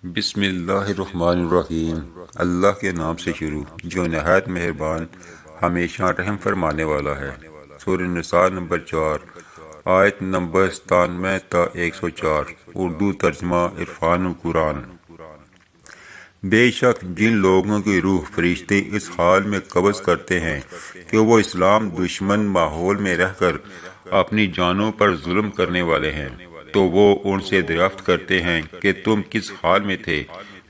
بسم اللہ الرحمن الرحیم۔ اللہ کے نام سے شروع جو نہایت مہربان ہمیشہ رحم فرمانے والا ہے۔ سورہ نساء نمبر 4 آیت نمبر 97 تا 104۔ اردو ترجمہ عرفان القرآن۔ بے شک جن لوگوں کی روح فرشتے اس حال میں قبض کرتے ہیں کہ وہ اسلام دشمن ماحول میں رہ کر اپنی جانوں پر ظلم کرنے والے ہیں، تو وہ ان سے دریافت کرتے ہیں کہ تم کس حال میں تھے؟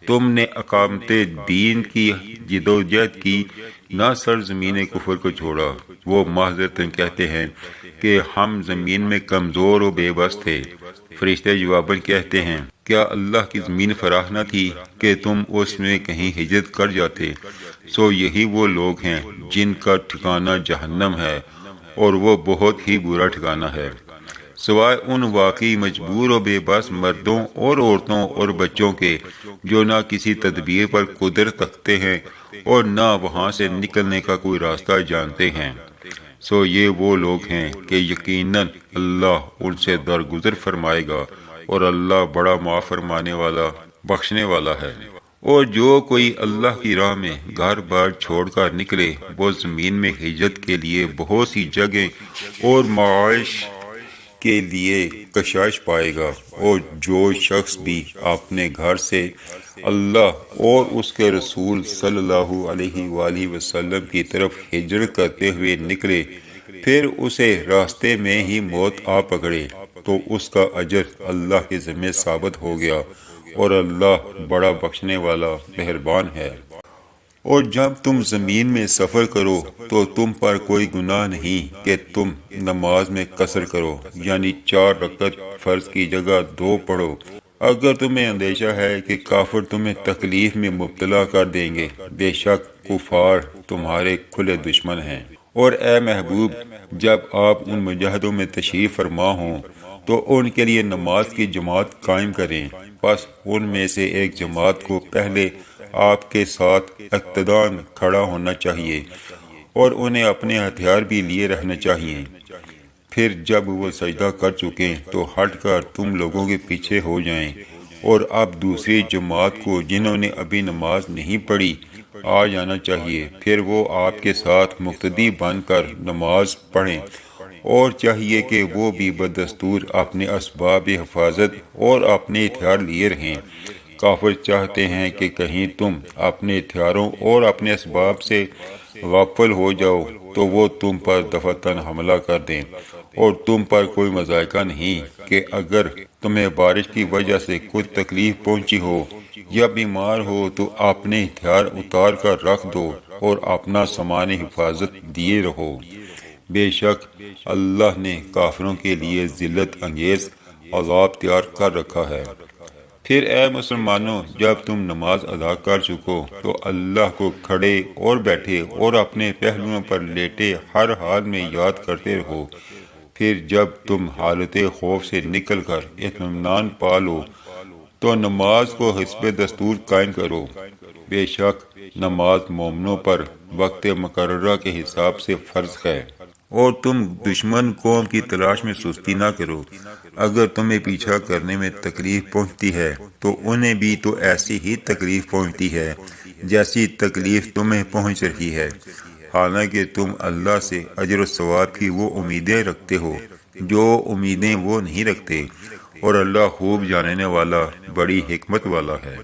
تم نے اقامت دین کی جدوجہد کی، نہ سرزمین کفر کو چھوڑا۔ وہ معذرتاً کہتے ہیں کہ ہم زمین میں کمزور و بے بس تھے۔ فرشتے جواباً کہتے ہیں، کیا اللہ کی زمین فراخ نہ تھی کہ تم اس میں کہیں ہجرت کر جاتے؟ سو یہی وہ لوگ ہیں جن کا ٹھکانہ جہنم ہے، اور وہ بہت ہی برا ٹھکانہ ہے۔ سوائے ان واقعی مجبور و بے بس مردوں اور عورتوں اور بچوں کے جو نہ کسی تدبیر پر قدرت رکھتے ہیں اور نہ وہاں سے نکلنے کا کوئی راستہ جانتے ہیں، سو یہ وہ لوگ ہیں کہ یقیناً اللہ ان سے درگزر فرمائے گا، اور اللہ بڑا معاف فرمانے والا بخشنے والا ہے۔ اور جو کوئی اللہ کی راہ میں گھر بار چھوڑ کر نکلے، وہ زمین میں ہجرت کے لیے بہت سی جگہیں اور معاش کے لیے کشائش پائے گا۔ اور جو شخص بھی اپنے گھر سے اللہ اور اس کے رسول صلی اللہ علیہ وآلہ وسلم کی طرف ہجرت کرتے ہوئے نکلے، پھر اسے راستے میں ہی موت آ پکڑے، تو اس کا اجر اللہ کے ذمہ ثابت ہو گیا، اور اللہ بڑا بخشنے والا مہربان ہے۔ اور جب تم زمین میں سفر کرو تو تم پر کوئی گناہ نہیں کہ تم نماز میں قصر کرو، یعنی 4 رکعت فرض کی جگہ 2 پڑھو، اگر تمہیں اندیشہ ہے کہ کافر تمہیں تکلیف میں مبتلا کر دیں گے۔ بے شک کفار تمہارے کھلے دشمن ہیں۔ اور اے محبوب، جب آپ ان مجاہدوں میں تشریف فرما ہوں تو ان کے لیے نماز کی جماعت قائم کریں، پس ان میں سے ایک جماعت کو پہلے آپ کے ساتھ اقتداء کھڑا ہونا چاہیے، اور انہیں اپنے ہتھیار بھی لیے رہنا چاہیے۔ پھر جب وہ سجدہ کر چکیں تو ہٹ کر تم لوگوں کے پیچھے ہو جائیں، اور اب دوسری جماعت کو جنہوں نے ابھی نماز نہیں پڑھی آ جانا چاہیے، پھر وہ آپ کے ساتھ مقتدی بن کر نماز پڑھیں، اور چاہیے کہ وہ بھی بدستور اپنے اسباب حفاظت اور اپنے ہتھیار لیے رہیں۔ کافر چاہتے ہیں کہ کہیں تم اپنے ہتھیاروں اور اپنے اسباب سے غافل ہو جاؤ تو وہ تم پر دفعتاً حملہ کر دیں، اور تم پر کوئی مذائقہ نہیں کہ اگر تمہیں بارش کی وجہ سے کچھ تکلیف پہنچی ہو یا بیمار ہو تو اپنے ہتھیار اتار کر رکھ دو اور اپنا سامان حفاظت دیے رہو۔ بے شک اللہ نے کافروں کے لیے ذلت انگیز عذاب تیار کر رکھا ہے۔ پھر اے مسلمانوں، جب تم نماز ادا کر چکو تو اللہ کو کھڑے اور بیٹھے اور اپنے پہلوؤں پر لیٹے ہر حال میں یاد کرتے رہو۔ پھر جب تم حالت خوف سے نکل کر اطمینان پا لو تو نماز کو حسب دستور قائم کرو۔ بے شک نماز مومنوں پر وقت مقررہ کے حساب سے فرض ہے۔ اور تم دشمن قوم کی تلاش میں سستی نہ کرو۔ اگر تمہیں پیچھا کرنے میں تکلیف پہنچتی ہے تو انہیں بھی تو ایسی ہی تکلیف پہنچتی ہے جیسی تکلیف تمہیں پہنچ رہی ہے، حالانکہ تم اللہ سے اجر و ثواب کی وہ امیدیں رکھتے ہو جو امیدیں وہ نہیں رکھتے، اور اللہ خوب جاننے والا بڑی حکمت والا ہے۔